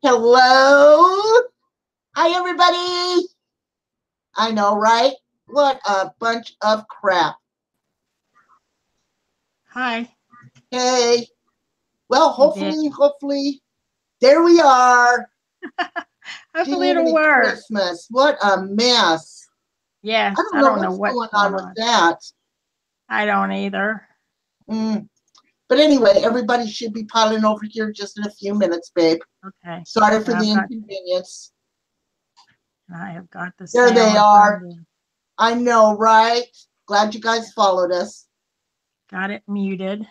Hello. Hi, everybody. I know, right? What a bunch of crap. Hi. Hey. Well, hopefully, there we are. Hopefully it'll work. Christmas. What a mess. Yes, I don't know what's going on with that. I don't either. But anyway, everybody should be piling over here just in a few minutes, babe. Okay. Sorry for the inconvenience. I have got the There they are. I know, right? Glad you guys followed us. Got it muted.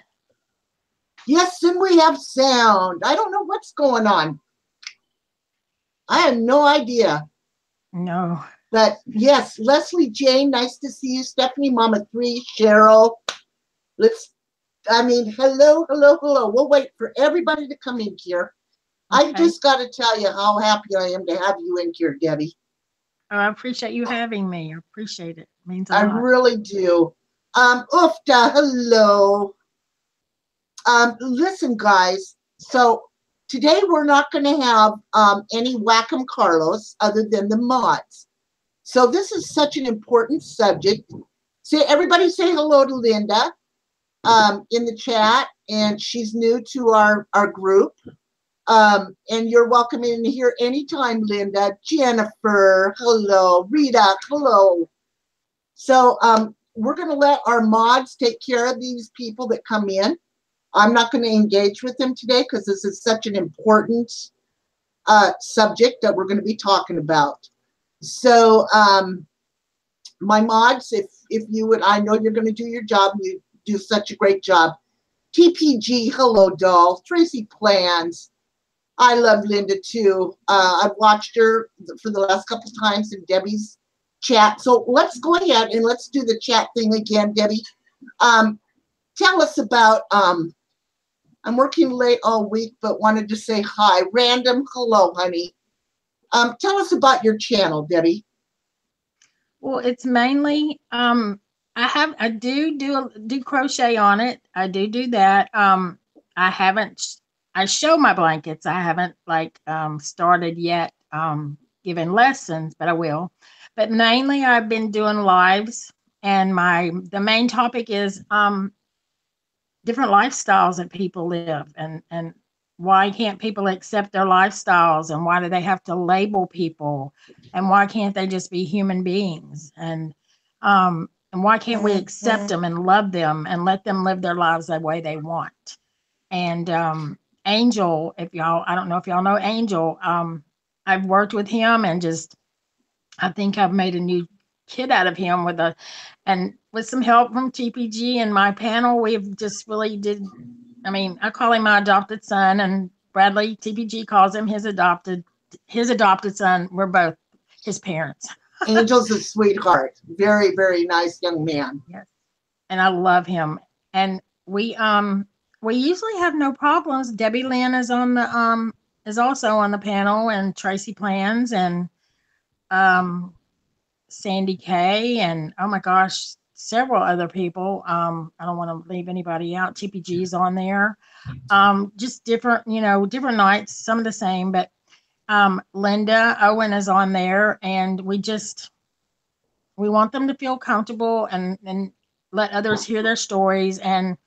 Yes, and we have sound. I don't know what's going on. I have no idea. No. But yes, Leslie Jane, nice to see you. Stephanie, Mama 3, Cheryl. Hello. We'll wait for everybody to come in here. Okay. I just got to tell you how happy I am to have you in here, Debbie. Oh, I appreciate you having me. I appreciate it. It means a lot. I really do. Oofta, hello. Listen, guys. So today we're not going to have any Whack-'em Carlos other than the mods. So this is such an important subject. Everybody say hello to Linda in the chat, and she's new to our group. And you're welcome in here anytime, Linda. Jennifer, hello. Rita, hello. So we're going to let our mods take care of these people that come in. I'm not going to engage with them today because this is such an important subject that we're going to be talking about. So my mods, if you would, I know you're going to do your job. You do such a great job. TPG, hello, doll. Tracy Plans. I love Linda too. I've watched her for the last couple of times in Debbie's chat. So let's go ahead and let's do the chat thing again, Debbie. Tell us about, I'm working late all week, but wanted to say hi. Random, hello, honey. Tell us about your channel, Debbie. Well, it's mainly, I do crochet on it. I do that. I show my blankets. I haven't started yet giving lessons, but I will. But mainly I've been doing lives, and the main topic is different lifestyles that people live, and why can't people accept their lifestyles, and why do they have to label people, and why can't they just be human beings, and why can't we accept them and love them and let them live their lives the way they want. And Angel, I don't know if y'all know Angel, I've worked with him, and I think I've made a new kid out of him with some help from TPG and my panel. We've just really I call him my adopted son, and Bradley, TPG, calls him his adopted son. We're both his parents. Angel's a sweetheart. Very, very nice young man. Yes. And I love him. And we usually have no problems. Debbie Lynn is also on the panel, and Tracy Plans, and Sandy Kay, and oh my gosh, several other people. I don't want to leave anybody out. TPG's on there. Just different nights, some of the same, but Linda Owen is on there, and we want them to feel comfortable and let others hear their stories, and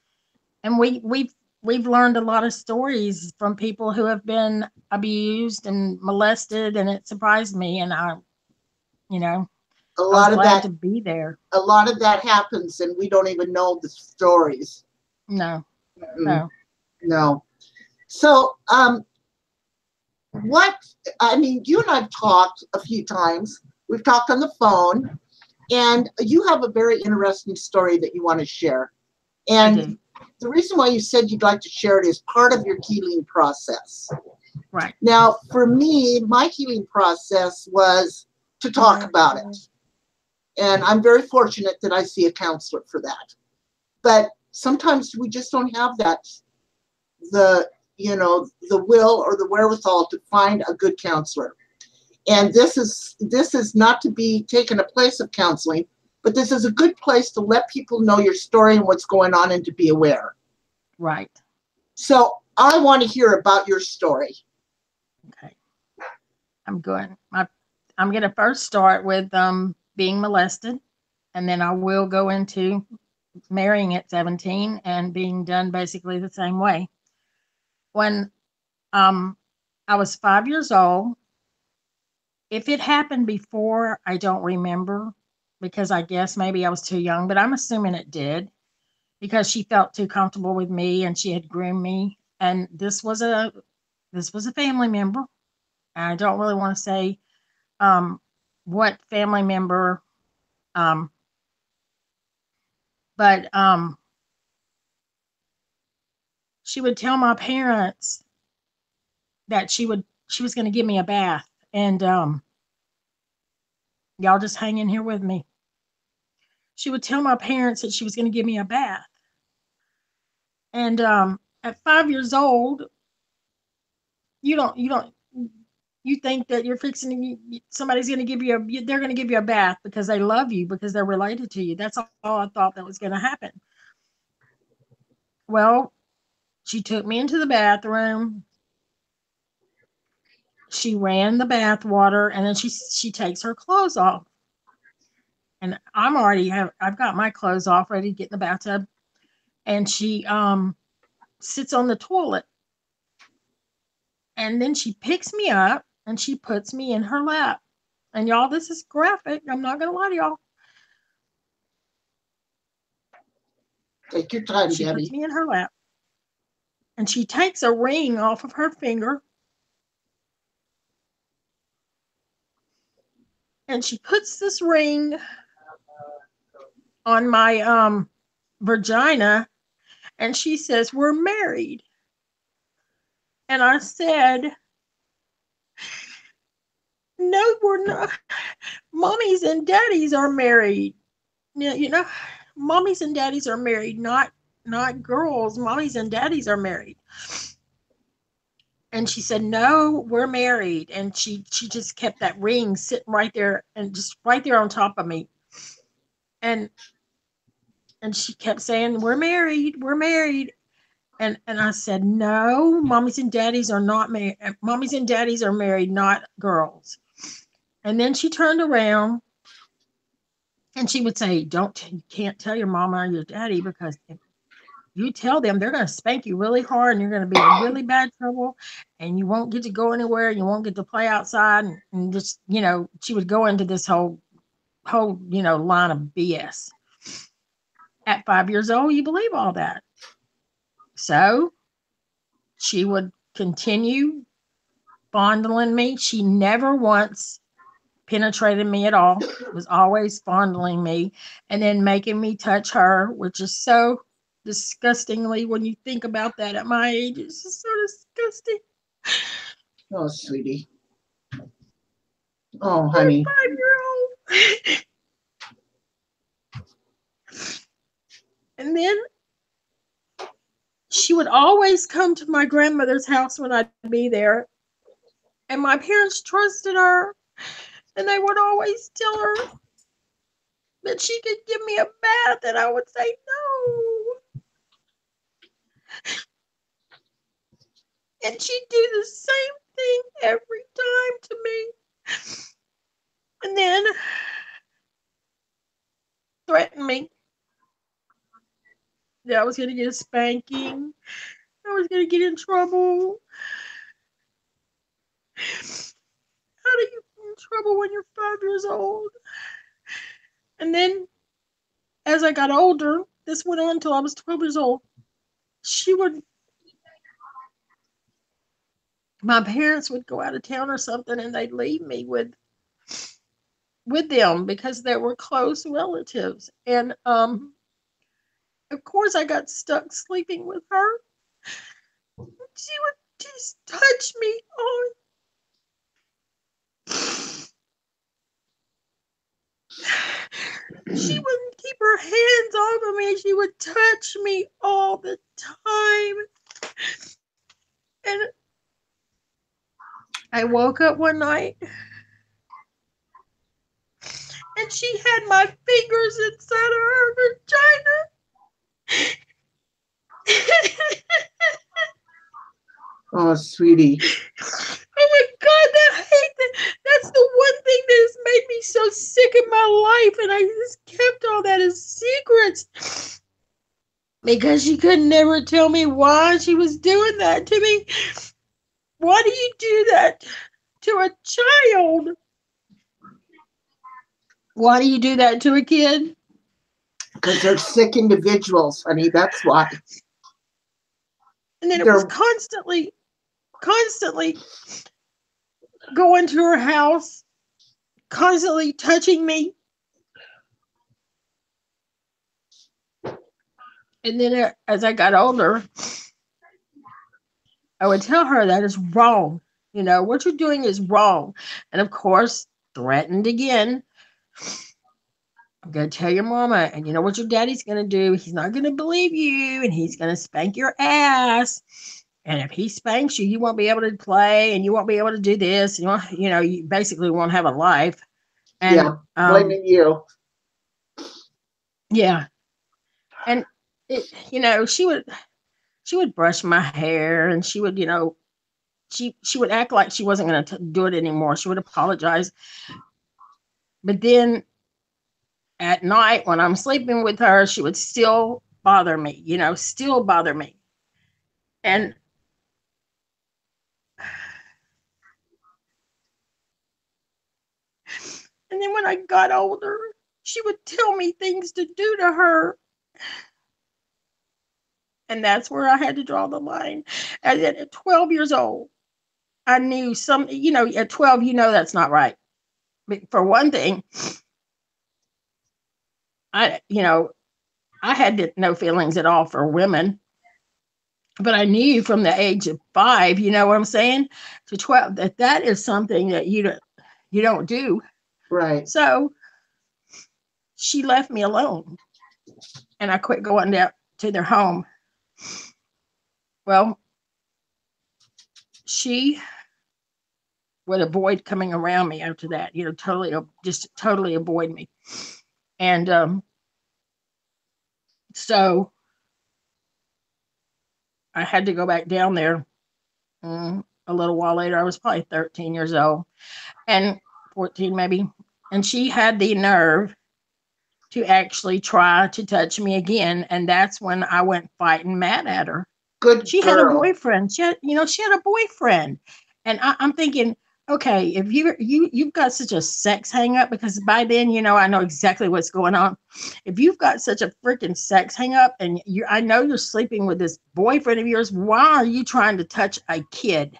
we've learned a lot of stories from people who have been abused and molested, and it surprised me, and I was glad to be there. A lot of that happens, and we don't even know the stories. No. So, you and I've talked a few times. We've talked on the phone, and you have a very interesting story that you want to share. And the reason why you said you'd like to share it is part of your healing process. Right. Now, for me, my healing process was to talk about it. And I'm very fortunate that I see a counselor for that. But sometimes we just don't have the will or the wherewithal to find a good counselor. And this is not to be taken a place of counseling, but this is a good place to let people know your story and what's going on and to be aware. Right. So I want to hear about your story. Okay. I'm going. I'm going to first start with being molested, and then I will go into marrying at 17 and being done basically the same way. When um, I was 5 years old, if it happened before, I don't remember because I guess maybe I was too young, but I'm assuming it did because she felt too comfortable with me and she had groomed me. And this was a family member. And I don't really want to say um, what family member, um, but she would tell my parents that she was going to give me a bath, and y'all just hang in here with me. She would tell my parents that she was going to give me a bath, and at 5 years old, you don't you think that you're fixing somebody's going to give you they're going to give you a bath because they love you because they're related to you. That's all I thought that was going to happen. Well, she took me into the bathroom. She ran the bath water, and then she takes her clothes off, and I've got my clothes off ready to get in the bathtub, and she sits on the toilet, and then she picks me up and she puts me in her lap. And y'all, this is graphic. I'm not gonna lie to y'all. Take your time, She puts Debbie. me in her lap, and she takes a ring off of her finger, and she puts this ring on my vagina, and she says, "We're married." And I said, "No, we're not. Mommies and daddies are married. Mommies and daddies are married, not girls. Mommies and daddies are married." And she said, "No, we're married." And she just kept that ring sitting right there and just right there on top of me. And she kept saying, "We're married, we're married." And I said, "No, mommies and daddies are not married. Mommies and daddies are married, not girls." And then she turned around and she would say, you can't tell your mama or your daddy, because if you tell them, they're going to spank you really hard and you're going to be in really bad trouble and you won't get to go anywhere. You won't get to play outside. And just, she would go into this whole, line of BS. At 5 years old, you believe all that. So she would continue fondling me. She never once penetrated me at all. It was always fondling me and then making me touch her, which is so disgustingly, when you think about that at my age, it's just so disgusting. Oh, sweetie. Oh, For a honey. 5-year-old. And then she would always come to my grandmother's house when I'd be there. And my parents trusted her. And they would always tell her that she could give me a bath. And I would say no. And she'd do the same thing every time to me. And then threaten me that I was going to get a spanking. I was going to get in trouble. How do you get in trouble when you're 5 years old? And then as I got older, this went on until I was 12 years old. My parents would go out of town or something and they'd leave me with them because they were close relatives. And of course I got stuck sleeping with her. She would just touch me on. She wouldn't keep her hands off of me. She would touch me all the time. And I woke up one night and she had my fingers inside of her vagina. Oh, sweetie. Oh my God, I hate that. so sick in my life, and I just kept all that as secrets because she could never tell me why she was doing that to me. Why do you do that to a child? Why do you do that to a kid? Because they're sick individuals, honey. That's why. And then it was They're constantly going to her house, constantly touching me. And then as I got older, I would tell her that is wrong. You know, what you're doing is wrong. And of course, threatened again. I'm going to tell your mama, and you know what your daddy's going to do? He's not going to believe you, and he's going to spank your ass. And if he spanks you, you won't be able to play, and you won't be able to do this. You basically won't have a life. And blaming you. Yeah, and she would brush my hair, and she would, she would act like she wasn't going to do it anymore. She would apologize, but then at night when I'm sleeping with her, she would still bother me. Still bother me, and then when I got older, she would tell me things to do to her. And that's where I had to draw the line. And at 12 years old, I knew at 12, that's not right. But for one thing, I had no feelings at all for women, but I knew from the age of 5, you know what I'm saying, to 12, that is something that you don't do. Right. So she left me alone, and I quit going down to their home. Well, she would avoid coming around me after that, totally avoid me. And so I had to go back down there a little while later. I was probably 13 years old, and 14 maybe. And she had the nerve to actually try to touch me again. And that's when I went fighting mad at her. Good She girl. had a boyfriend. She had a boyfriend. And I'm thinking, okay, if you've got such a sex hang up, because by then, I know exactly what's going on. If you've got such a freaking sex hang up, and I know you're sleeping with this boyfriend of yours, why are you trying to touch a kid?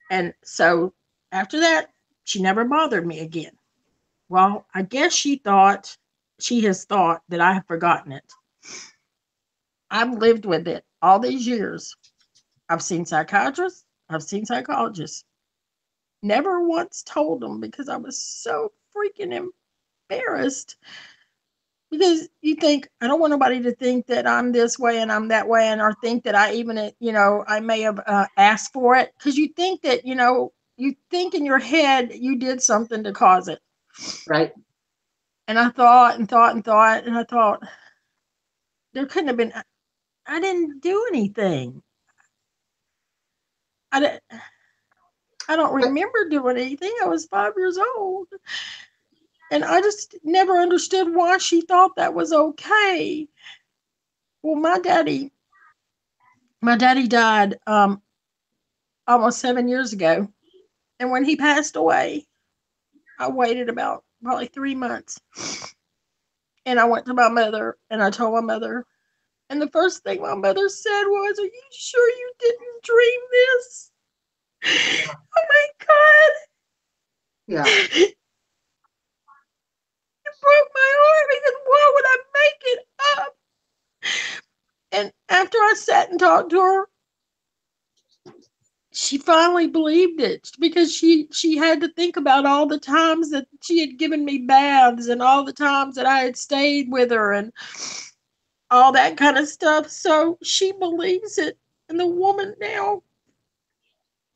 And so after that, she never bothered me again. Well, I guess she has thought that I have forgotten it. I've lived with it all these years. I've seen psychiatrists. I've seen psychologists. Never once told them, because I was so freaking embarrassed. Because you think, I don't want nobody to think that I'm this way and I'm that way, or think that I even, I may have asked for it. Because you think that, you think in your head you did something to cause it. Right. And I thought and thought and thought, and I thought, there couldn't have been, I didn't do anything. I don't remember doing anything. I was 5 years old. And I just never understood why she thought that was okay. Well, my daddy died almost 7 years ago. And when he passed away, I waited about probably 3 months. And I went to my mother, and I told my mother. And the first thing my mother said was, "Are you sure you didn't dream this?" Oh my God. Yeah. It broke my heart, because why would I make it up? And after I sat and talked to her, she finally believed it, because she had to think about all the times that she had given me baths, and all the times that I had stayed with her, and all that kind of stuff. So she believes it. And the woman now,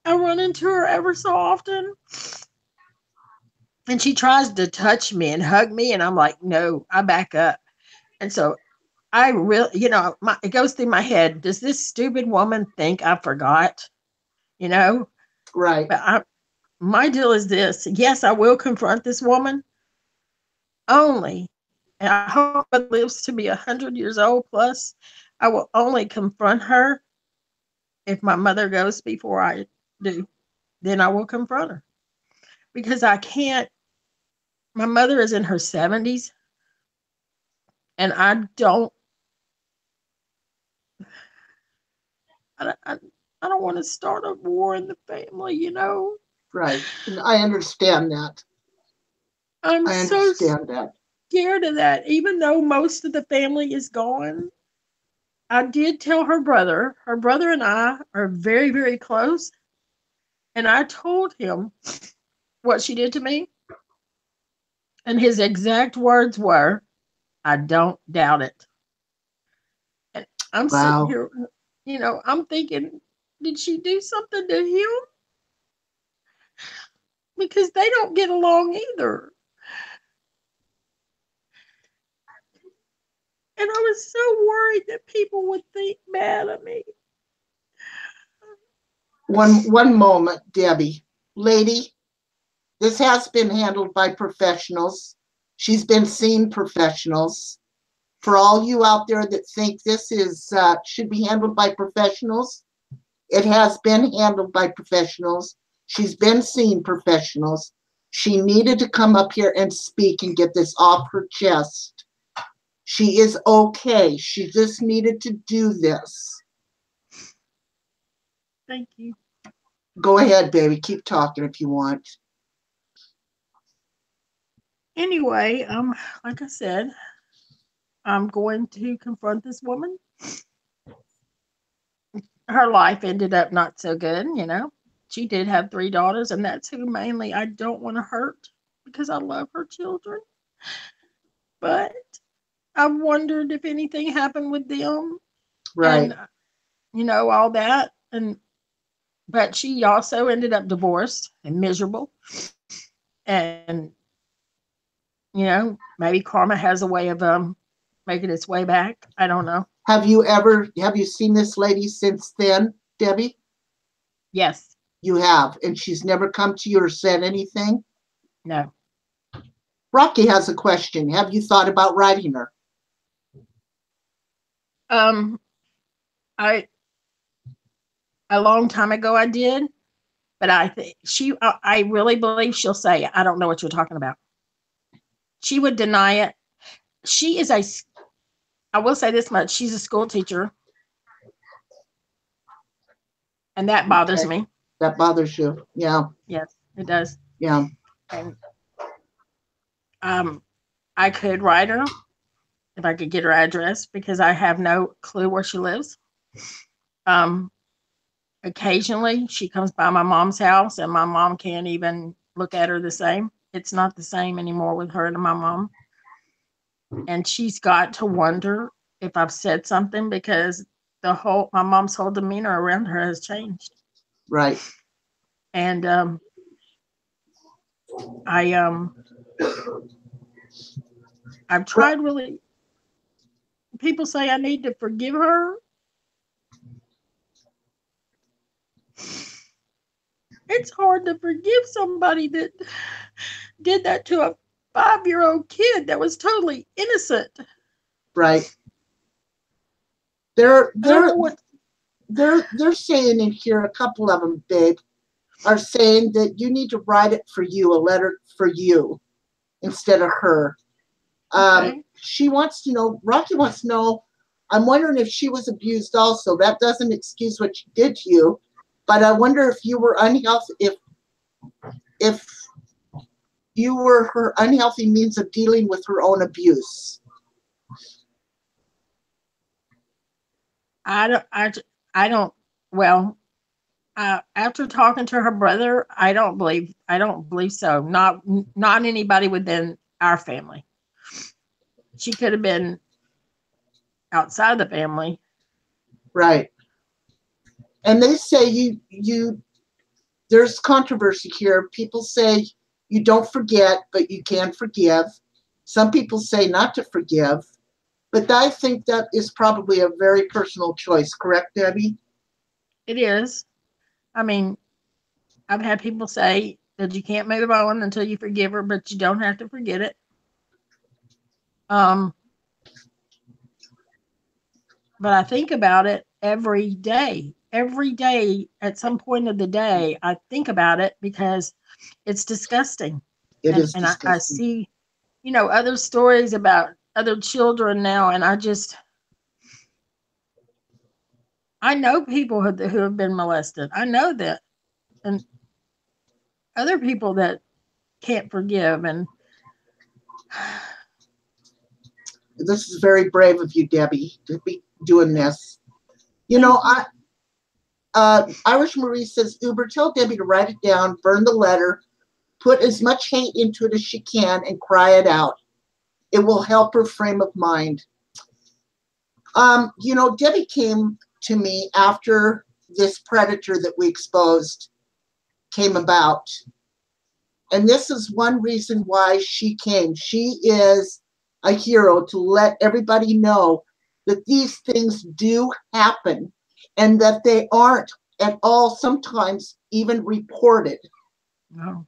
I run into her ever so often, and she tries to touch me and hug me, and I'm like, no, I back up. And so I really, it goes through my head, does this stupid woman think I forgot? Right. But my deal is this. Yes, I will confront this woman only, and I hope my mother lives to be 100 years old plus. I will only confront her if my mother goes before I do. Then I will confront her because I can't. My mother is in her 70s, and I I don't want to start a war in the family. Right. And I understand that. I'm I so understand that. scared of that. Even though most of the family is gone, I did tell her brother. Her brother and I are very, very close. And I told him what she did to me. And his exact words were, I don't doubt it. And I'm sitting Wow. here, I'm thinking, did she do something to him? Because they don't get along either. And I was so worried that people would think bad of me. One moment, Debbie. Lady, this has been handled by professionals. She's been seen professionals. For all you out there that think this is should be handled by professionals, it has been handled by professionals. She's been seen professionals. She needed to come up here and speak and get this off her chest. She is okay. She just needed to do this. Thank you. Go ahead, baby. Keep talking if you want. Anyway, like I said, I'm going to confront this woman. Her life ended up not so good. She did have 3 daughters, and that's who mainly I don't want to hurt because I love her children. But I wondered if anything happened with them Right. and all that. And but she also ended up divorced and miserable. And maybe karma has a way of making its way back. I don't know. Have you seen this lady since then, Debbie? Yes. You have, and she's never come to you or said anything? No. Rocky has a question. Have you thought about writing her? Um, I a long time ago I did, but I think I really believe she'll say, I don't know what you're talking about. She would deny it. She is I will say this much, she's a school teacher, and that bothers Okay. me. That bothers you. Yeah. Yes, it does. Yeah. And um, I could write her if I could get her address because I have no clue where she lives. Um, Occasionally she comes by my mom's house, and my mom can't even look at her the same. It's not the same anymore with her and my mom. And she's got to wonder if I've said something because my mom's whole demeanor around her has changed. Right. And I I've tried really. People say I need to forgive her. It's hard to forgive somebody that did that to a 5-year-old kid that was totally innocent. Right. They're I don't they're know what. they're saying in here, a couple of them, babe, are saying that you need to write it for you, a letter for you instead of her. Okay. She wants to know, Rocky wants to know, I'm wondering if she was abused also. That doesn't excuse what she did to you, but I wonder if you were unhealthy, if you were her unhealthy means of dealing with her own abuse. I don't. I don't. Well, after talking to her brother, I don't believe. I don't believe so. Not anybody within our family. She could have been outside the family. Right. And they say there's controversy here. People say you don't forget, but you can forgive. Some people say not to forgive, but I think that is probably a very personal choice, correct, Debbie? It is. I mean, I've had people say that you can't move on until you forgive her, but you don't have to forget it. But I think about it every day. Every day, at some point of the day, I think about it because it's disgusting. It And is I disgusting. see, other stories about other children now, and I know people who have been molested. I know that, and other people that can't forgive. And This is very brave of you, Debbie, to be doing this. You thank know, you. Irish Marie says, Uber, tell Debbie to write it down, burn the letter, put as much hate into it as she can, and cry it out. It will help her frame of mind. Debbie came to me after this predator that we exposed came about. And this is one reason why she came. She is a hero to let everybody know that these things do happen and that they aren't at all sometimes even reported. No.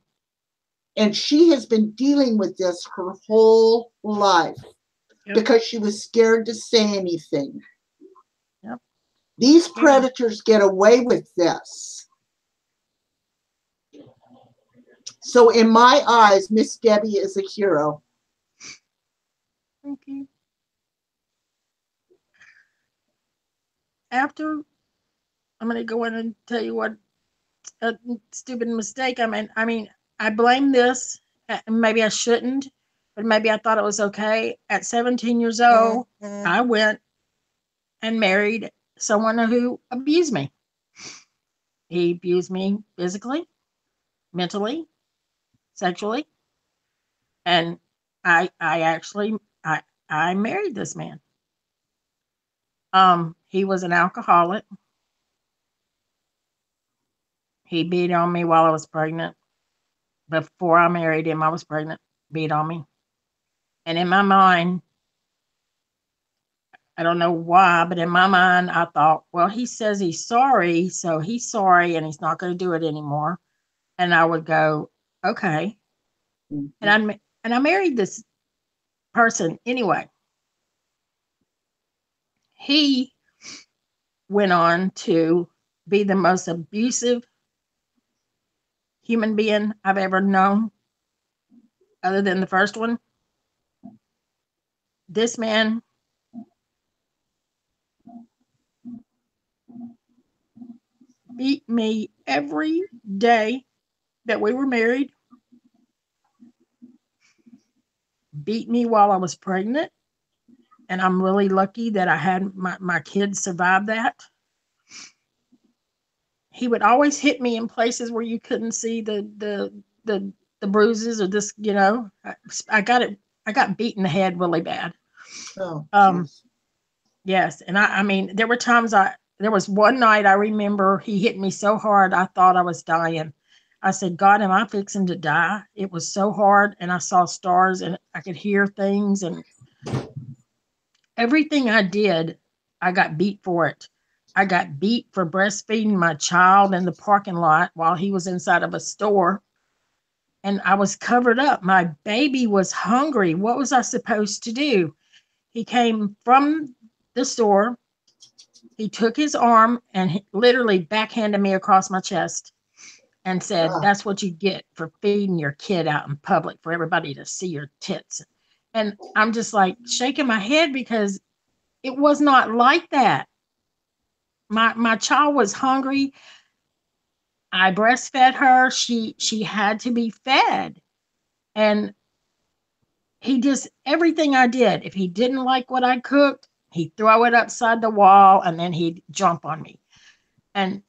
And she has been dealing with this her whole life Yep. because she was scared to say anything. Yep. These predators get away with this. So in my eyes, Miss Debbie is a hero. Thank you. After, I'm going to go in and tell you what a stupid mistake. I mean, I blame this. Maybe I shouldn't, but maybe I thought it was okay. At 17 years old, I went and married someone who abused me. He abused me physically, mentally, sexually, and I actually I married this man. He was an alcoholic. He beat on me while I was pregnant. Before I married him, I was pregnant. Beat on me. And in my mind, I don't know why, but in my mind, I thought, well, he says he's sorry, so he's sorry and he's not going to do it anymore. And I would go, okay. And I married this person anyway. He went on to be the most abusive human being I've ever known, other than the first one. This man beat me every day that we were married, beat me while I was pregnant. And I'm really lucky that I had my kids survive that. He would always hit me in places where you couldn't see the bruises or this, I got beat in the head really bad. Oh, um yes, and I mean, there were times there was one night I remember he hit me so hard I thought I was dying. I said, God, am I fixing to die? It was so hard, and I saw stars and I could hear things, and everything I did, I got beat for it. I got beat for breastfeeding my child in the parking lot while he was inside of a store. And I was covered up. My baby was hungry. What was I supposed to do? He came from the store. He took his arm and he literally backhanded me across my chest and said, that's what you get for feeding your kid out in public for everybody to see your tits. And I'm just like shaking my head because it was not like that. My child was hungry. I breastfed her. She had to be fed. And he just, everything I did, if he didn't like what I cooked, he'd throw it upside the wall and then he'd jump on me. And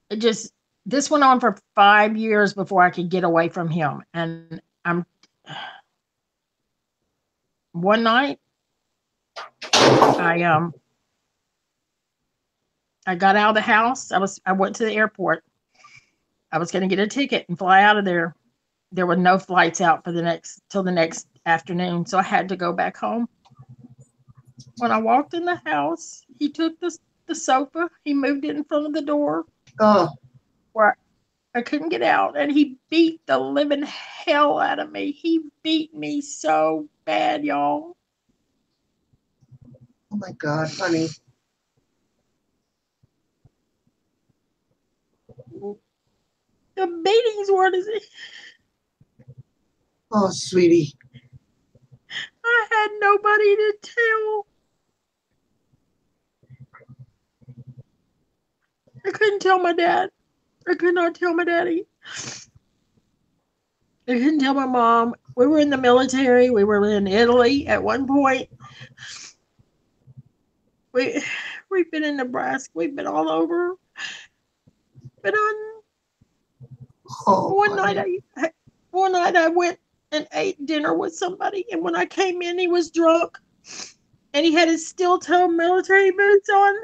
it just, this went on for 5 years before I could get away from him. And one night I I got out of the house. I went to the airport. I was going to get a ticket and fly out of there. There were no flights out for till the next afternoon, so I had to go back home. When I walked in the house, he took the sofa, he moved it in front of the door oh, where I couldn't get out, and he beat the living hell out of me. He beat me so bad, y'all. Oh my God, honey. The beatings were Oh, sweetie. I had nobody to tell. I couldn't tell my dad. I could not tell my daddy. I couldn't tell my mom. We were in the military. We were in Italy at one point. We've been in Nebraska. We've been all over. But on Oh, one night, honey. I went and ate dinner with somebody, and when I came in, he was drunk, and he had his steel-toe military boots on,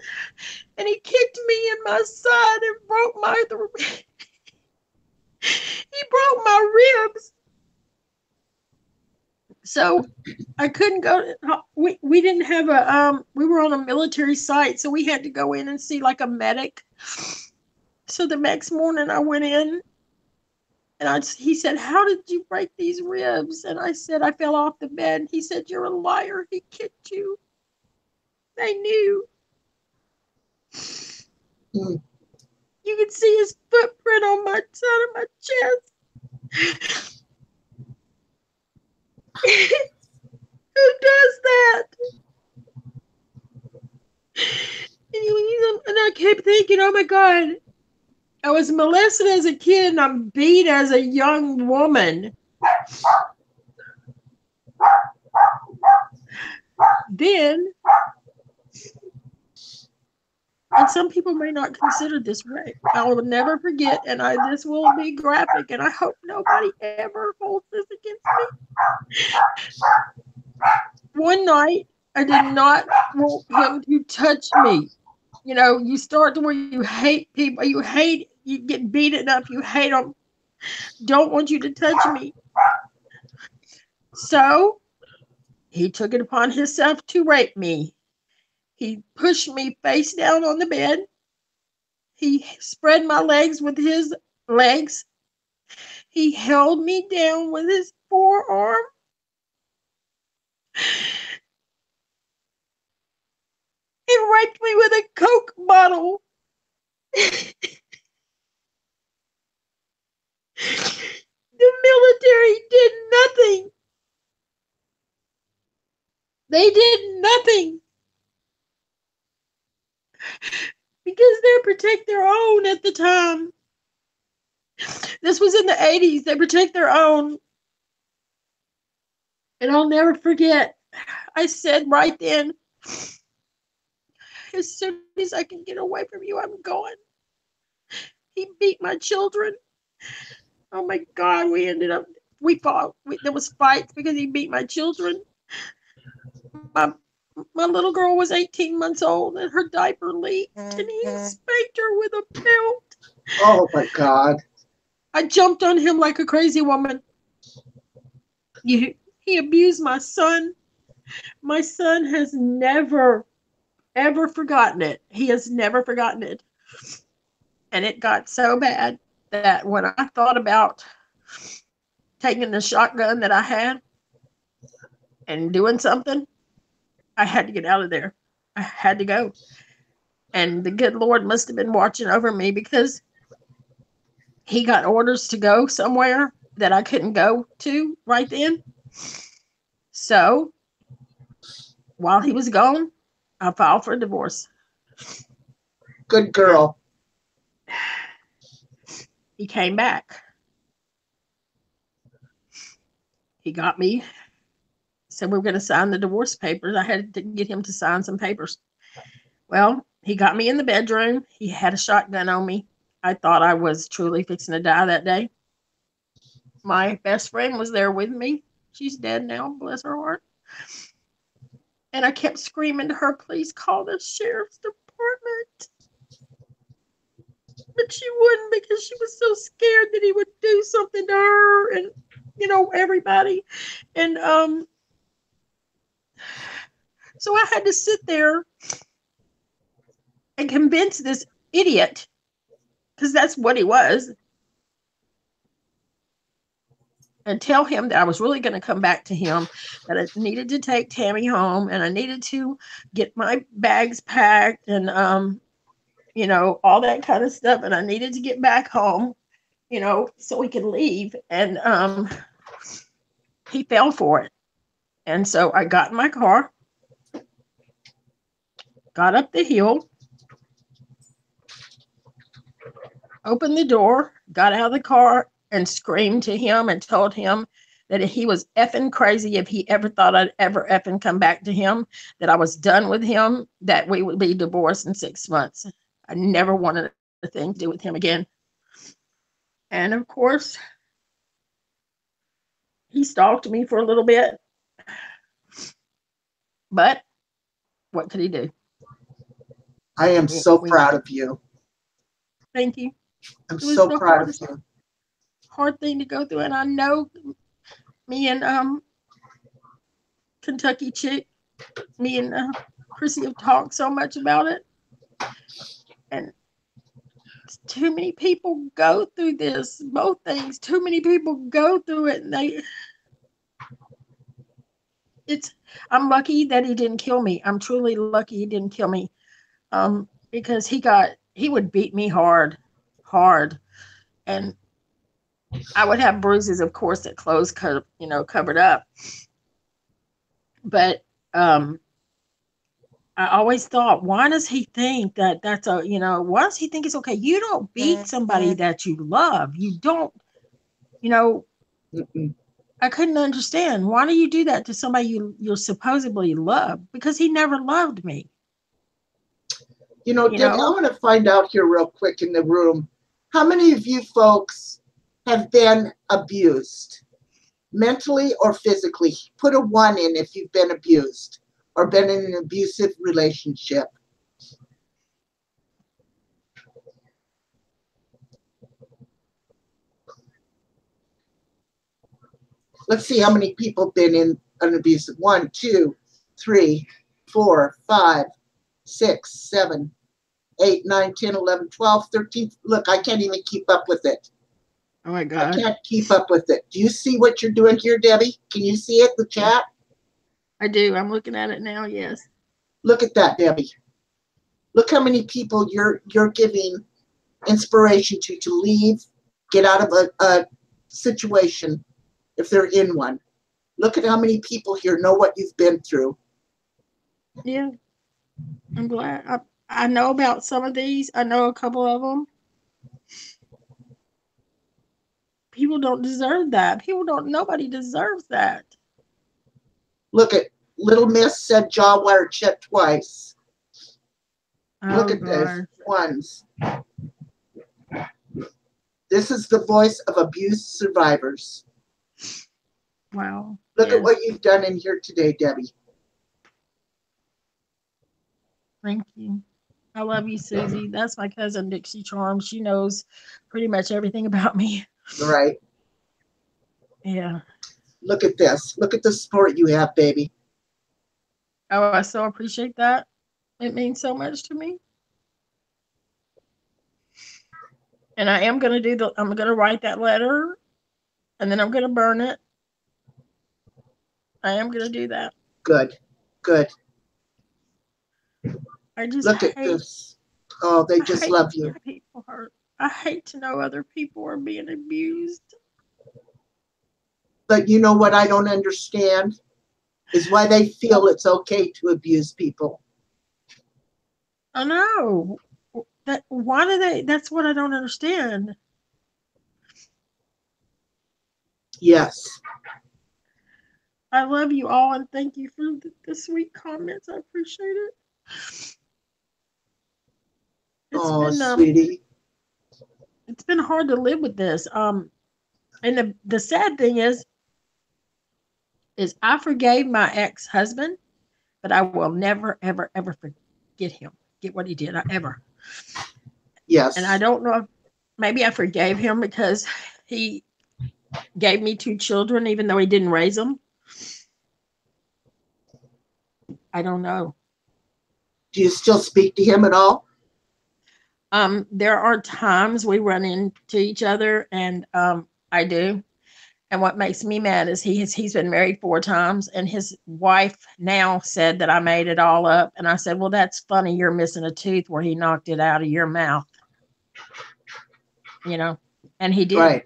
and he kicked me in my side and broke my he broke my ribs. So I couldn't go. We didn't have a we were on a military site, so we had to go in and see like a medic. So the next morning I went in, and he said, "How did you break these ribs?" And I said, "I fell off the bed." He said, "You're a liar. He kicked you. They knew." Mm. You can see his footprint on my side of my chest. Who does that? And I kept thinking, oh my God, I was molested as a kid and I'm beat as a young woman. Then, and some people may not consider this rape. I will never forget, and this will be graphic, and I hope nobody ever holds this against me. One night, I did not want him to touch me. You know, you start to where you hate people, you get beaten up, you hate them, don't want you to touch me. So he took it upon himself to rape me. He pushed me face down on the bed. He spread my legs with his legs. He held me down with his forearm. He raped me with a Coke bottle. The military did nothing. They did nothing. Because they protect their own at the time. This was in the 80s. They protect their own. And I'll never forget, I said right then, as soon as I can get away from you, I'm going. He beat my children. Oh my God, we fought. There was fights because he beat my children. My little girl was 18 months old and her diaper leaked and he spanked her with a belt. Oh my God. I jumped on him like a crazy woman. He abused my son. My son has never, ever forgotten it. He has never forgotten it. And it got so bad that when I thought about taking the shotgun that I had and doing something, I had to get out of there. I had to go. And the good Lord must have been watching over me because he got orders to go somewhere that I couldn't go to right then. So while he was gone, I filed for a divorce. Good girl. He came back. He got me. Said we were going to sign the divorce papers. I had to get him to sign some papers. Well, he got me in the bedroom. He had a shotgun on me. I thought I was truly fixing to die that day. My best friend was there with me. She's dead now, bless her heart. And I kept screaming to her, please call the sheriff's department. But she wouldn't because she was so scared that he would do something to her and, everybody. And so I had to sit there and convince this idiot, because that's what he was, and tell him that I was really going to come back to him, that I needed to take Tammy home and I needed to get my bags packed and, you know, all that kind of stuff. And I needed to get back home, you know, so we could leave. And he fell for it. And so I got in my car, got up the hill, opened the door, got out of the car, and screamed to him and told him that he was effing crazy if he ever thought I'd ever effing come back to him, that I was done with him, that we would be divorced in 6 months. I never wanted a thing to do with him again. And of course, he stalked me for a little bit, but what could he do? I am so proud of you. Thank you. I'm so proud of you. Hard thing to go through, and I know me and Kentucky chick, me and Chrissy have talked so much about it, and too many people go through this, both things. Too many people go through it, and I'm lucky that he didn't kill me. I'm truly lucky he didn't kill me, because he would beat me hard, and I would have bruises, of course, that clothes covered up. But I always thought, why does he think that that's why does he think it's okay? You don't beat somebody that you love. You don't, Mm-mm. I couldn't understand. Why do you do that to somebody you supposedly love? Because he never loved me. Debbie, I want to find out here real quick in the room. How many of you folks have been abused, mentally or physically? Put a 1 in if you've been abused or been in an abusive relationship. Let's see how many people have been in an abusive. 1, 2, 3, 4, 5, 6, 7, 8, 9, 10, 11, 12, 13. Look, I can't even keep up with it. Oh my God. I can't keep up with it. Do you see what you're doing here, Debbie? Can you see it, the chat? I do. I'm looking at it now, yes. Look at that, Debbie. Look how many people you're giving inspiration to leave, get out of a situation if they're in one. Look at how many people here know what you've been through. Yeah. I'm glad. I know about some of these. I know a couple of them. People don't deserve that. Nobody deserves that. Look at Little Miss said jaw wire check twice. Look at those ones. This is the voice of abuse survivors. Wow. Look at what you've done in here today, Debbie. Thank you. I love you, Susie. That's my cousin, Dixie Charm. She knows pretty much everything about me. Right. Yeah. Look at this. Look at the support you have, baby. Oh, I so appreciate that. It means so much to me. And I am going to I'm going to write that letter and then I'm going to burn it. I am going to do that. Good. Good. I just look at this. Oh, they just love you. People hurt. I hate to know other people are being abused. But you know what I don't understand is why they feel it's okay to abuse people. I know. Why do they? That's what I don't understand. Yes. I love you all and thank you for the sweet comments. I appreciate it. Sweetie. It's been hard to live with this. And the sad thing is I forgave my ex-husband, but I will never, ever, ever forget him. Get what he did. Ever. Yes. And I don't know if maybe I forgave him because he gave me 2 children, even though he didn't raise them. I don't know. Do you still speak to him at all? There are times we run into each other, and I do. And what makes me mad is he's been married 4 times, and his wife now said that I made it all up. And I said, well, that's funny. You're missing a tooth where he knocked it out of your mouth, you know, and he did. Right.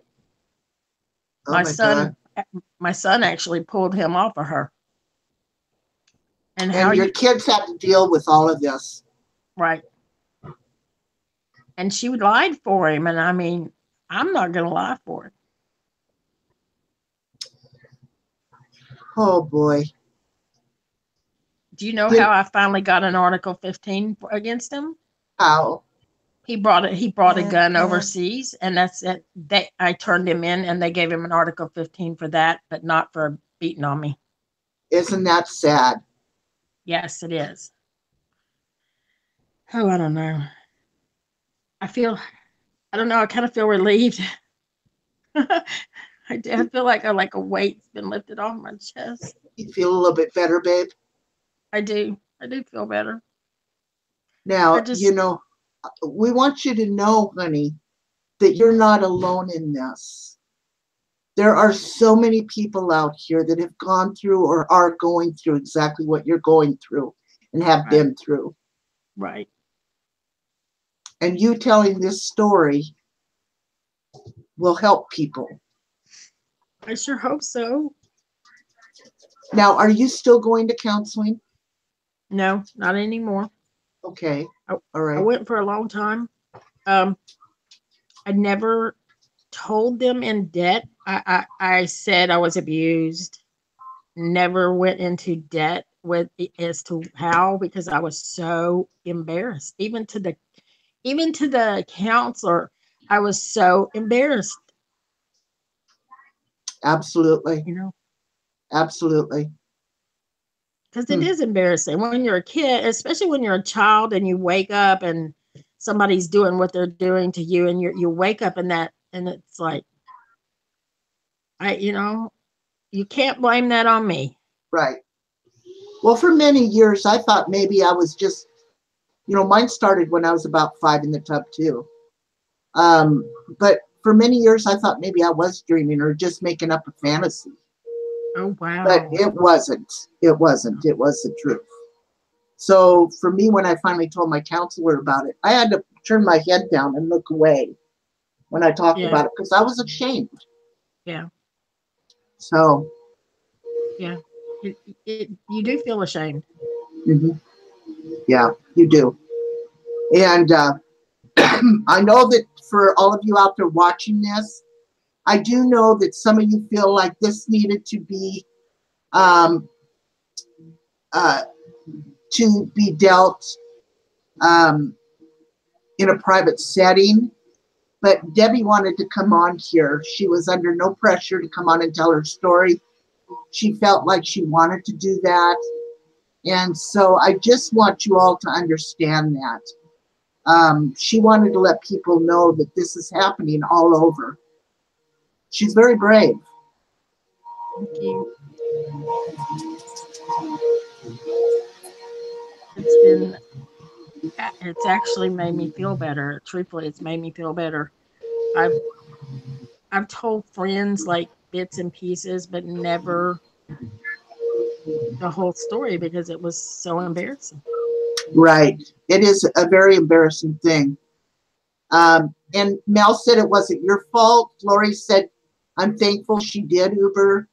Oh My my God. son actually pulled him off of her. And how And your you kids have to deal with all of this. right. And she lied for him. And I mean, I'm not going to lie for it. Oh boy. Do you know You, how I finally got an Article 15 against him? how? He brought a gun overseas, and that's it. I turned him in, and they gave him an Article 15 for that, but not for beating on me. Isn't that sad? Yes, it is. Oh, I don't know. I don't know. I kind of feel relieved. I feel like a weight's been lifted off my chest. You feel a little bit better, babe? I do. I do feel better. Now, we want you to know, honey, that you're not alone in this. There are so many people out here that have gone through or are going through exactly what you're going through and have been through. Right. And you telling this story will help people. I sure hope so. Now, are you still going to counseling? No, not anymore. Okay. All right. I went for a long time. I never told them in debt. I said I was abused. Never went into debt as to how, because I was so embarrassed. Even to the counselor, I was so embarrassed. Absolutely. You know, absolutely. because it is embarrassing when you're a kid, especially when you're a child and you wake up and somebody's doing what they're doing to you, and you wake up in that, and it's like, you can't blame that on me. Right. Well, for many years, I thought maybe I was just, mine started when I was about 5 in the tub too. But for many years, I thought maybe I was dreaming or just making up a fantasy. Oh, wow. But it wasn't. It wasn't. It was the truth. So for me, when I finally told my counselor about it, I had to turn my head down and look away when I talked about it because I was ashamed. Yeah. So. Yeah. You do feel ashamed. Mm-hmm. Yeah, you do. And I know that for all of you out there watching this, I do know that some of you feel like this needed to be dealt in a private setting. But Debbie wanted to come on here. She was under no pressure to come on and tell her story. She felt like she wanted to do that. And so I just want you all to understand that. She wanted to let people know that this is happening all over. She's very brave. Thank you. It's actually made me feel better. Truthfully, it's made me feel better. I've told friends like bits and pieces, but never the whole story because it was so embarrassing. Right. It is a very embarrassing thing. And Mel said it wasn't your fault. Lori said, I'm thankful she did Uber.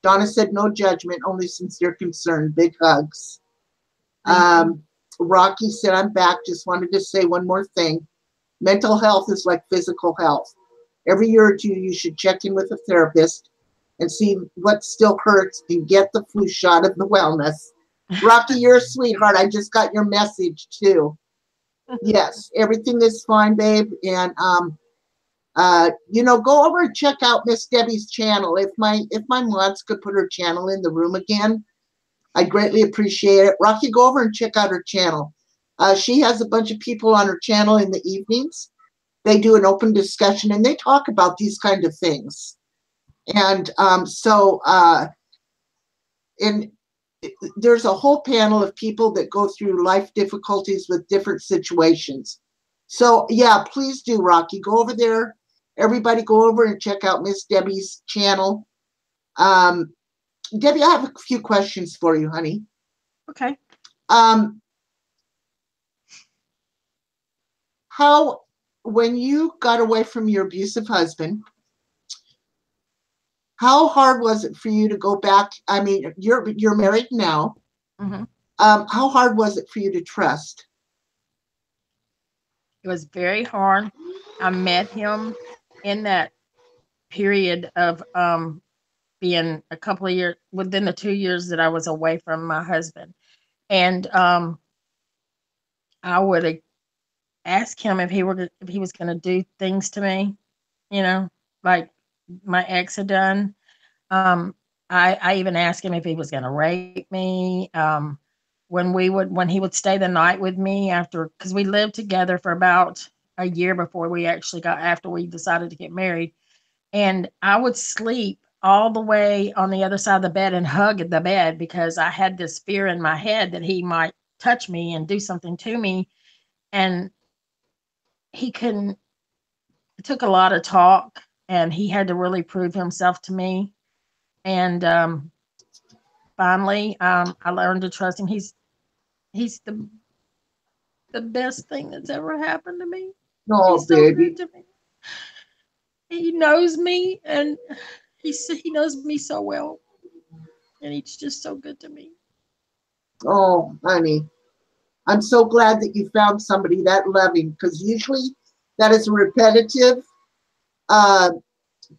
Donna said, no judgment, only sincere concern. Big hugs. Rocky said, I'm back. Just wanted to say one more thing. Mental health is like physical health. Every year or two, you should check in with a therapist and see what still hurts and get the flu shot of the wellness. Rocky, you're a sweetheart. I just got your message too. Yes, everything is fine, babe. And go over and check out Miss Debbie's channel. If my mods could put her channel in the room again, I'd greatly appreciate it. Rocky, go over and check out her channel. She has a bunch of people on her channel in the evenings. They do an open discussion and they talk about these kind of things. And there's a whole panel of people that go through life difficulties with different situations. So yeah, please do, Rocky. Go over there. Everybody go over and check out Miss Debbie's channel. Um, Debbie, I have a few questions for you, honey. Okay. How, when you got away from your abusive husband, how hard was it for you to go back? I mean, you're married now. Mm-hmm. How hard was it for you to trust? It was very hard. I met him in that period of being a couple of years within the 2 years that I was away from my husband. And I would ask him if he was going to do things to me, you know, like my ex had done. Um, I even asked him if he was going to rape me. When he would stay the night with me after, because we lived together for about a year before we actually got after we decided to get married, and I would sleep all the way on the other side of the bed and hug the bed because I had this fear in my head that he might touch me and do something to me, and he couldn't. It took a lot of talk, and he had to really prove himself to me. And finally, I learned to trust him. He's the best thing that's ever happened to me. Oh, He's so baby. good to me. He knows me, and he knows me so well, and he's just so good to me. Oh, honey. I'm so glad that you found somebody that loving, because usually that is repetitive, uh,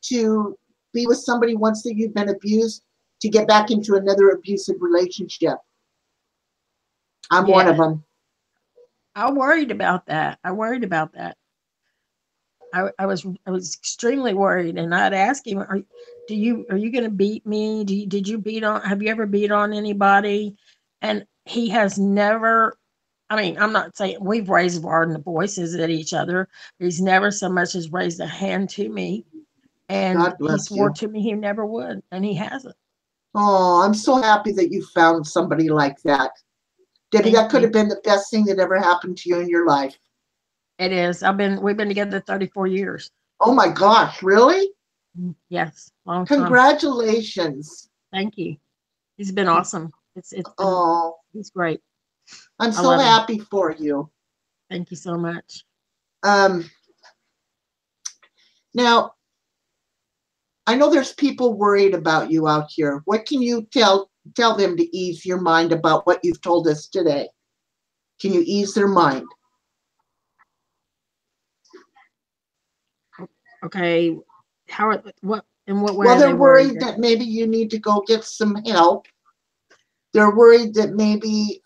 to be with somebody once that you've been abused to get back into another abusive relationship. I'm one of Yeah, them. I worried about that. I worried about that. I was extremely worried, and I'd ask him, are you going to beat me? Did you beat on? Have you ever beat on anybody?" And he has never. I mean, I'm not saying we've raised our voices at each other. But he's never so much as raised a hand to me, and God he bless swore you. to me he never would, and he hasn't. Oh, I'm so happy that you found somebody like that. Debbie, Thank that could you. have been the best thing that ever happened to you in your life. It is. We've been together 34 years. Oh my gosh, really? Yes, long time. Congratulations. Thank you. He's been awesome. It's been Oh, he's great. I'm I so love him. happy for you. Thank you so much. Um, Now, I know there's people worried about you out here. What can you tell them to ease your mind about what you've told us today? Can you ease their mind? Okay. What in what way Well, are they they're worried? worried that maybe you need to go get some help. They're worried that maybe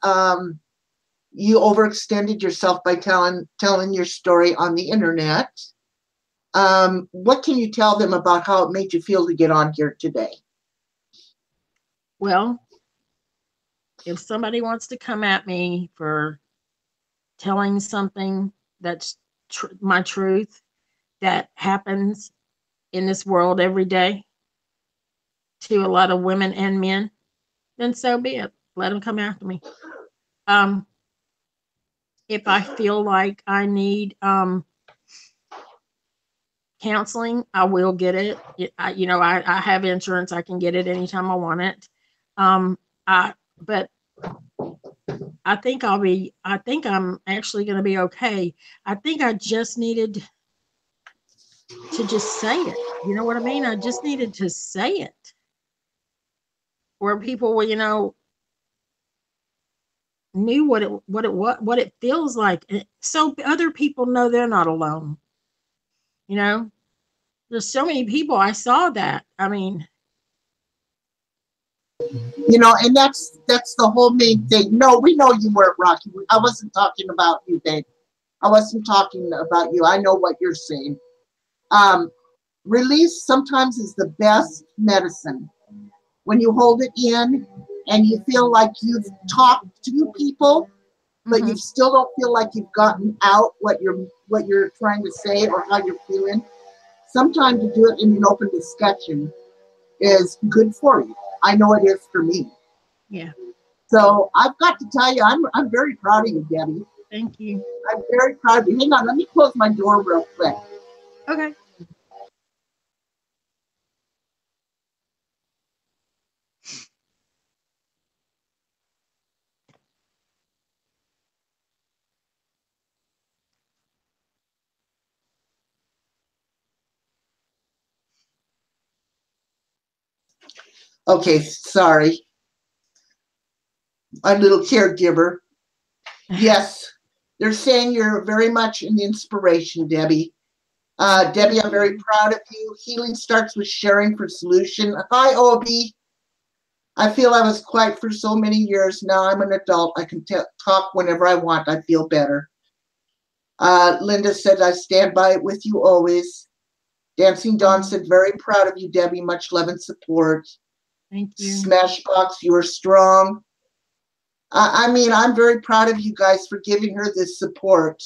you overextended yourself by telling your story on the internet. What can you tell them about how it made you feel to get on here today? Well, if somebody wants to come at me for telling something that's my truth that happens in this world every day to a lot of women and men, then so be it. Let them come after me. Um, if I feel like I need counseling, I will get it. I have insurance. I can get it anytime I want it. Um, but I think I'm actually going to be okay. I think I just needed to just say it. You know what I mean? I just needed to say it where people were, knew what it feels like. So other people know they're not alone. You know, there's so many people. I saw that. I mean, And that's the whole main thing. No, we know you weren't Rocky. I wasn't talking about you, babe. I wasn't talking about you. I know what you're saying. Um, Release sometimes is the best medicine. When you hold it in and you feel like you've talked to people, but you mhm. still don't feel like you've gotten out what you're trying to say or how you're feeling. Sometimes to do it in an open discussion is good for you. I know it is for me. Yeah. So I've got to tell you, I'm very proud of you, Debbie. Thank you. I'm very proud of you. Hang on, let me close my door real quick. Okay. Okay, sorry. A little caregiver. Yes, they're saying you're very much an inspiration, Debbie. Debbie, I'm very proud of you. Healing starts with sharing for solution. Hi, Obi. I feel I was quiet for so many years. Now I'm an adult. I can talk whenever I want. I feel better. Linda said, I stand by it with you always. Dancing Dawn said, very proud of you, Debbie. Much love and support. Thank you. Smashbox, you are strong. I mean, I'm very proud of you guys for giving her this support.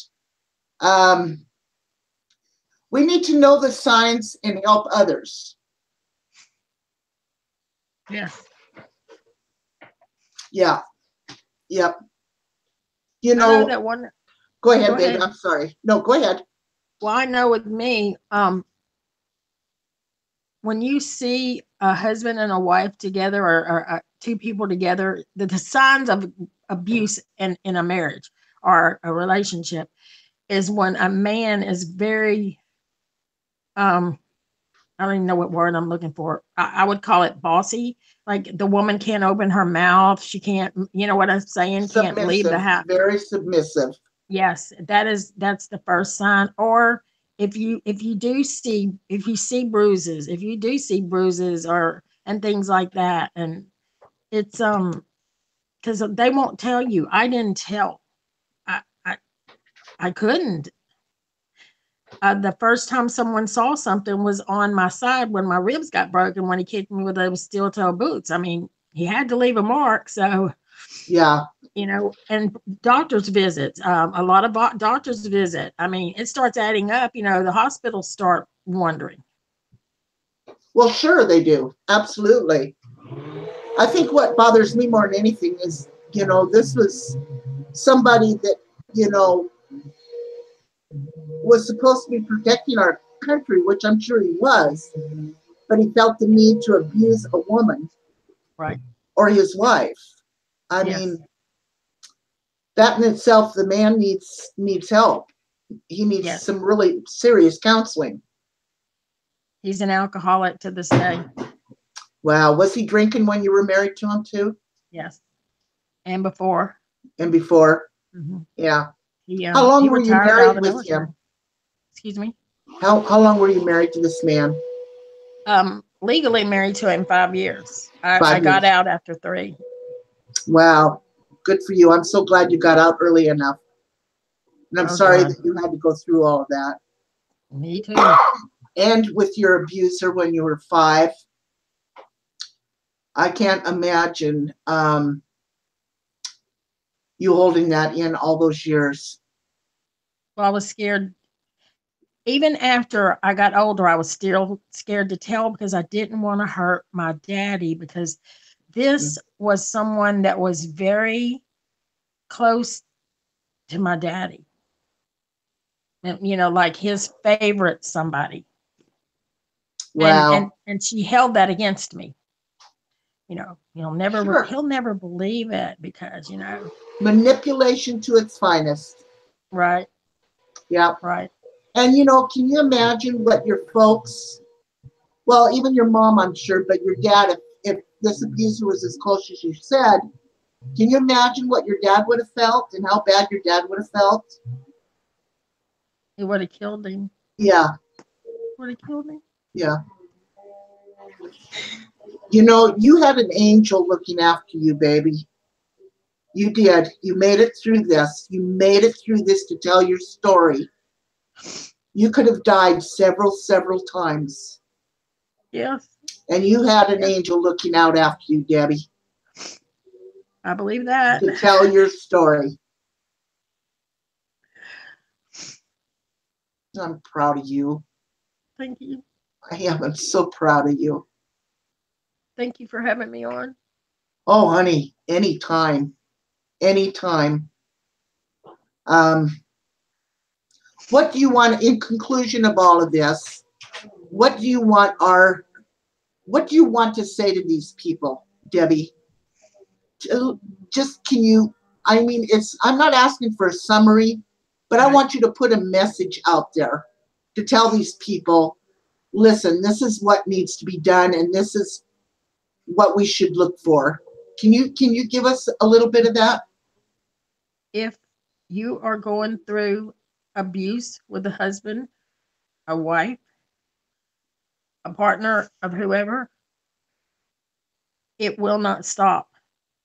We need to know the signs and help others. Yes. Yeah. Yep. You I know know that one. go ahead, Go baby. ahead. I'm sorry. No, go ahead. Well, I know with me, when you see a husband and a wife together, or two people together, the signs of abuse in a marriage or a relationship is when a man is very, I don't even know what word I'm looking for. I would call it bossy. Like the woman can't open her mouth. She can't, you know what I'm saying? Can't leave the Submissive, house. very submissive. Yes, that's the first sign. Or if you see bruises, if you do see bruises or and things like that, and it's because they won't tell you. I didn't tell. I I, I couldn't. The first time someone saw something was on my side when my ribs got broken when he kicked me with those steel toe boots. I mean, he had to leave a mark. So Yeah. and doctor's visits, a lot of doctor's visit. I mean, it starts adding up. The hospitals start wondering. Well, sure they do. Absolutely. I think what bothers me more than anything is, this was somebody that, you know, was supposed to be protecting our country, which I'm sure he was, but he felt the need to abuse a woman Right. or his wife. I Yes. mean, that in itself, the man needs help. He needs Yes. some really serious counseling. He's an alcoholic to this day. Wow. Was he drinking when you were married to him too? Yes. And before. And before? Mm-hmm. Yeah. He How long were you retired out of married the with military. him? Excuse me. How long were you married to this man? Legally married to him 5 years. I 5 years. got out after 3. Wow. Good for you. I'm so glad you got out early enough. And I'm sorry God. that you had to go through all of that. Me too. And with your abuser when you were 5. I can't imagine you holding that in all those years. Well, I was scared. Even after I got older, I was still scared to tell because I didn't want to hurt my daddy, because this was someone that was very close to my daddy. And, like his favorite somebody. Wow. And she held that against me. Sure. He'll never believe it because, Manipulation to its finest. right. Yeah. Right. And can you imagine what your folks, well, even your mom, I'm sure, but your dad, if this abuser was as close as you said, can you imagine what your dad would have felt and how bad your dad would have felt? It would have killed him. Yeah. Would have killed him. Yeah. You had an angel looking after you, baby. You did. You made it through this. You made it through this to tell your story. You could have died several times. Yes. And you had an angel looking out after you, Debbie. I believe that. To tell your story. I'm proud of you. Thank you. I am. I'm so proud of you. Thank you for having me on. Oh, honey, anytime. Anytime. What do you want, in conclusion of all of this, what do you want to say to these people, Debbie? Just can you, I'm not asking for a summary, but I want you to put a message out there to tell these people, listen, this is what needs to be done, and this is what we should look for. Can you give us a little bit of that? If you are going through abuse with a husband, a wife, a partner of whoever, it will not stop.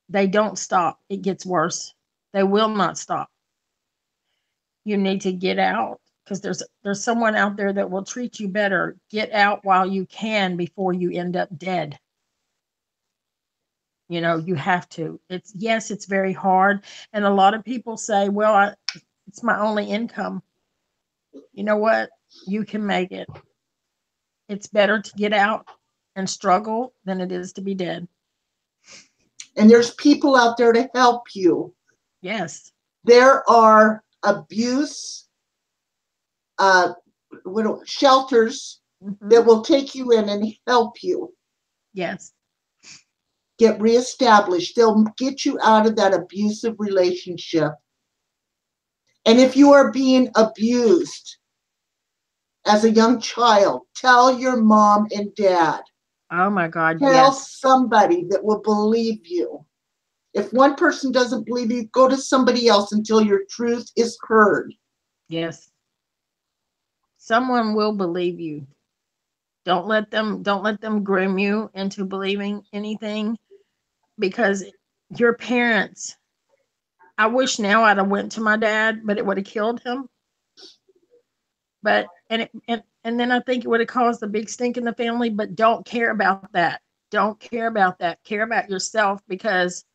They don't stop. It gets worse. They will not stop. You need to get out because there's someone out there that will treat you better. Get out while you can before you end up dead. You know, you have to. It's yes, it's very hard, and a lot of people say, "Well, it's my only income." You know what? You can make it. It's better to get out and struggle than it is to be dead. And there's people out there to help you. Yes. There are abuse shelters that will take you in and help you. Yes. Get reestablished. They'll get you out of that abusive relationship. And if you are being abused as a young child, tell your mom and dad. Oh my God, Tell yes. somebody that will believe you. If one person doesn't believe you, go to somebody else until your truth is heard. Yes. Someone will believe you. Don't let them groom you into believing anything because your parents, I wish now I'd have went to my dad, but it would have killed him. But and then I think it would have caused a big stink in the family, but don't care about that. Don't care about that. Care about yourself because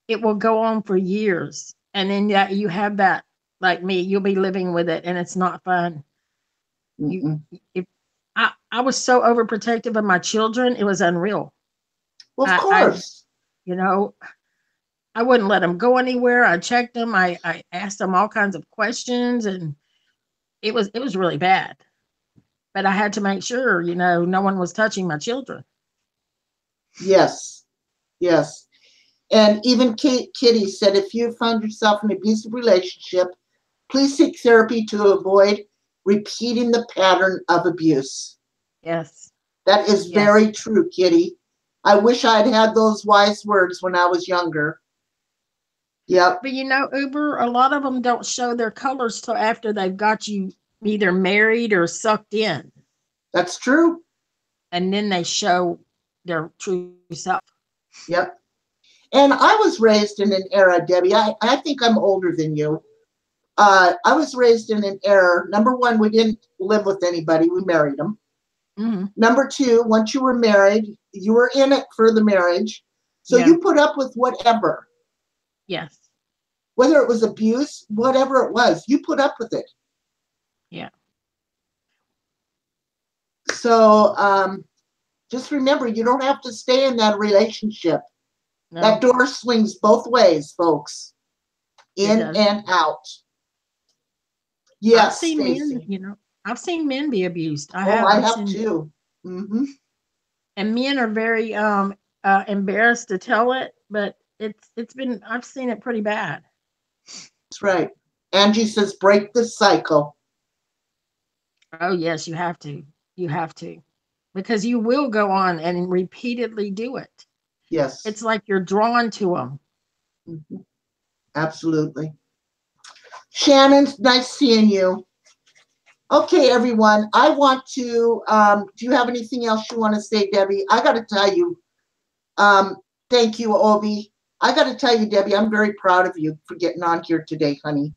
it will go on for years. And then you have that, like me, you'll be living with it and it's not fun. You if I was so overprotective of my children, it was unreal. Well, of I course. you know, I wouldn't let them go anywhere. I checked them. I asked them all kinds of questions and it was really bad. But I had to make sure, no one was touching my children. Yes. Yes. And even Kitty said, if you found yourself in an abusive relationship, please seek therapy to avoid repeating the pattern of abuse. Yes. That is Yes. very true, Kitty. I wish I'd had those wise words when I was younger. Yep. But Uber, a lot of them don't show their colors till after they've got you either married or sucked in. That's true. And then they show their true self. Yep. And I was raised in an era, Debbie. I think I'm older than you. I was raised in an era. Number one, we didn't live with anybody. We married them. Mm-hmm. Number two, once you were married, you were in it for the marriage. So Yeah. you put up with whatever. Yes. Whether it was abuse, whatever it was, you put up with it. Yeah. So just remember, you don't have to stay in that relationship. No. That door swings both ways, folks. In and out. Yes, I've seen Stacey. men, I've seen men be abused. I have too. Mm-hmm. And men are very embarrassed to tell it, but I've seen it pretty bad. That's right. Angie says, break the cycle. Oh yes, you have to. You have to. Because you will go on and repeatedly do it. Yes. It's like you're drawn to them. Mm-hmm. Absolutely. Shannon, nice seeing you. Okay, everyone. I want to, do you have anything else you want to say, Debbie? I got to tell you, thank you, Obi. I got to tell you, Debbie, I'm very proud of you for getting on here today, honey.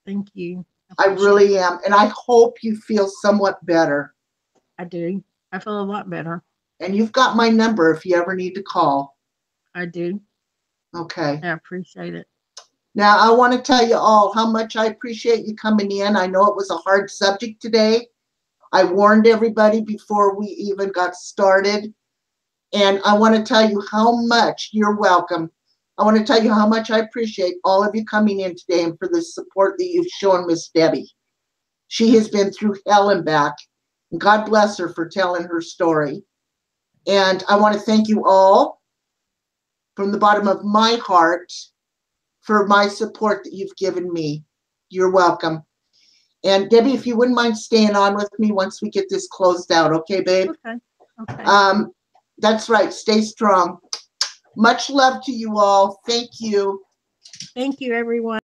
Thank you. I really am. And I hope you feel somewhat better. I do. I feel a lot better. And you've got my number if you ever need to call. I do. Okay. I appreciate it. Now, I want to tell you all how much I appreciate you coming in. I know it was a hard subject today. I warned everybody before we even got started. And I want to tell you how much you're welcome. I want to tell you how much I appreciate all of you coming in today and for the support that you've shown Miss Debbie. She has been through hell and back. And God bless her for telling her story. And I want to thank you all from the bottom of my heart for my support that you've given me. You're welcome. And Debbie, if you wouldn't mind staying on with me once we get this closed out, okay, babe? Okay. That's right. Stay strong. Much love to you all. Thank you. Thank you, everyone.